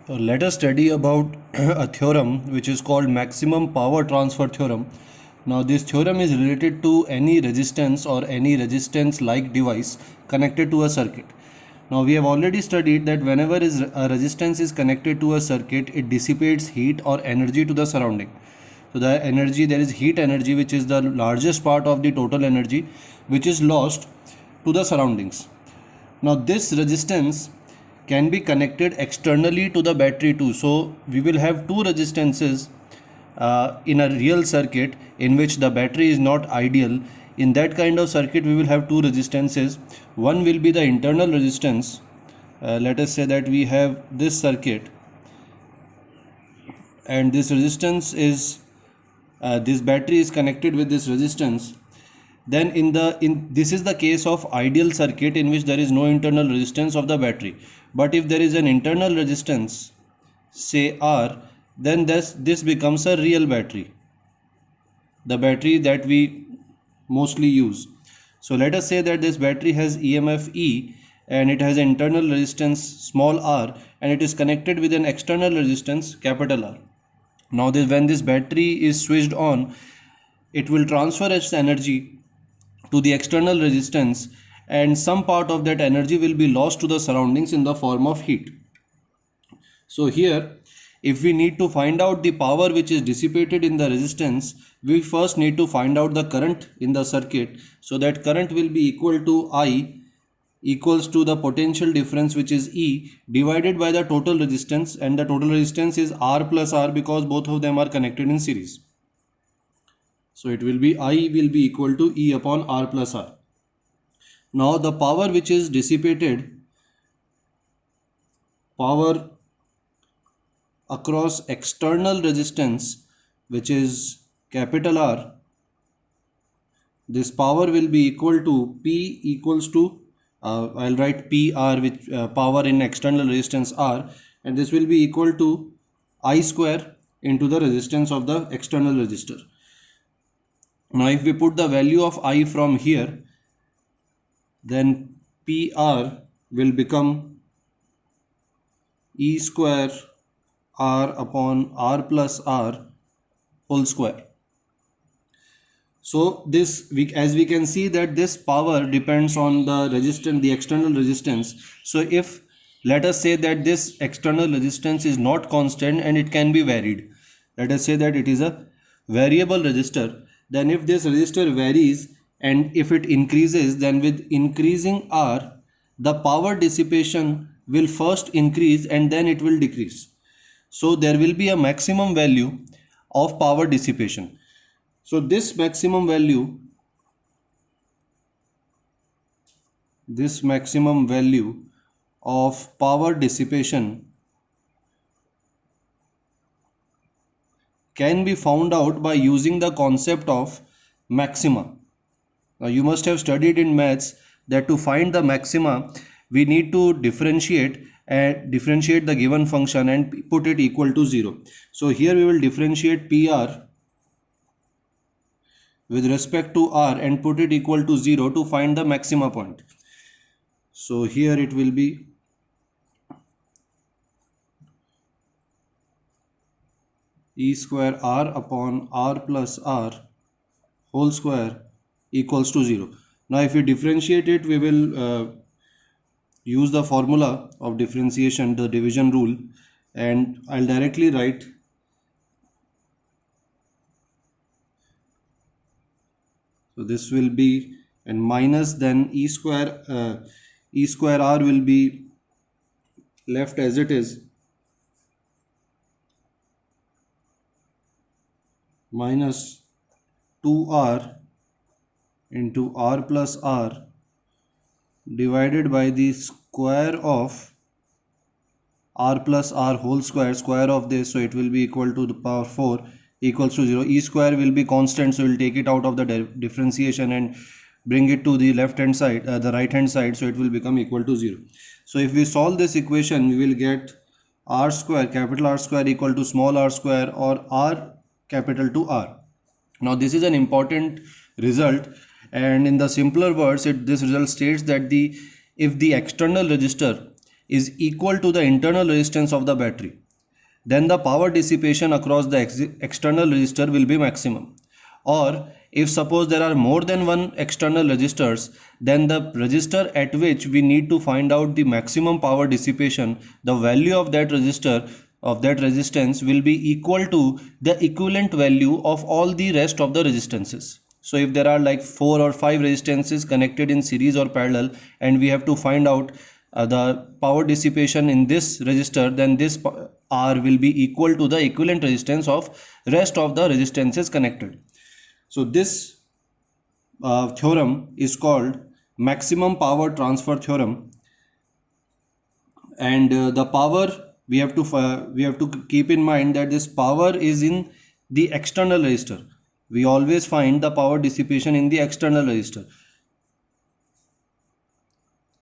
Let us study about a theorem which is called maximum power transfer theorem. Now this theorem is related to any resistance or any resistance like device connected to a circuit. Now we have already studied that whenever a resistance is connected to a circuit, it dissipates heat or energy to the surrounding. So the energy, there is heat energy, which is the largest part of the total energy, which is lost to the surroundings. Now this resistance can be connected externally to the battery too. So we will have two resistances in a real circuit in which the battery is not ideal. In that kind of circuit we will have two resistances. One will be the internal resistance. Let us say that we have this circuit and this resistance is this battery is connected with this resistance. Then this is the case of ideal circuit in which there is no internal resistance of the battery. But if there is an internal resistance, say R, then this becomes a real battery, the battery that we mostly use. So let us say that this battery has EMF E and it has an internal resistance small r and it is connected with an external resistance capital R. Now when this battery is switched on, it will transfer its energy to the external resistance, and some part of that energy will be lost to the surroundings in the form of heat. So here, if we need to find out the power which is dissipated in the resistance, we first need to find out the current in the circuit. So that current will be equal to I equals to the potential difference, which is E, divided by the total resistance, and the total resistance is R plus R because both of them are connected in series. So it will be I will be equal to E upon R plus R. Now the power which is dissipated, power across external resistance, which is capital R, this power will be equal to P equals to, I'll write PR, which power in external resistance R, and this will be equal to I square into the resistance of the external resistor. Now if we put the value of I from here, then PR will become E square R upon R plus R whole square. So this, as we can see that this power depends on the resistance, the external resistance. So if let us say that this external resistance is not constant and it can be varied, let us say that it is a variable resistor, then if this resistor varies and if it increases, then with increasing R, the power dissipation will first increase and then it will decrease. So there will be a maximum value of power dissipation. So this maximum value of power dissipation can be found out by using the concept of maxima. Now you must have studied in maths that to find the maxima we need to differentiate the given function and put it equal to 0. So here we will differentiate PR with respect to R and put it equal to 0 to find the maxima point. So here it will be E square R upon R plus R whole square equals to 0. Now if we differentiate it, we will use the formula of differentiation, the division rule, and I'll directly write so this will be, and minus, then E square R will be left as it is, minus 2R into R plus R divided by the square of R plus R whole square, square of this, so it will be equal to the power 4 equals to 0. E square will be constant, so we'll take it out of the differentiation and bring it to the left hand side, the right hand side, so it will become equal to 0. So if we solve this equation, we will get R square, capital R square equal to small r square, or R capital to R. Now this is an important result, and in the simpler words, this result states that if the external resistor is equal to the internal resistance of the battery, then the power dissipation across the external resistor will be maximum. Or if suppose there are more than one external resistors, then the resistor at which we need to find out the maximum power dissipation, the value of that resistor of that resistance will be equal to the equivalent value of all the rest of the resistances. So if there are like 4 or 5 resistances connected in series or parallel, and we have to find out the power dissipation in this resistor, then this R will be equal to the equivalent resistance of rest of the resistances connected. So this theorem is called maximum power transfer theorem, and the power we have to keep in mind that this power is in the external resistor. We always find the power dissipation in the external resistor.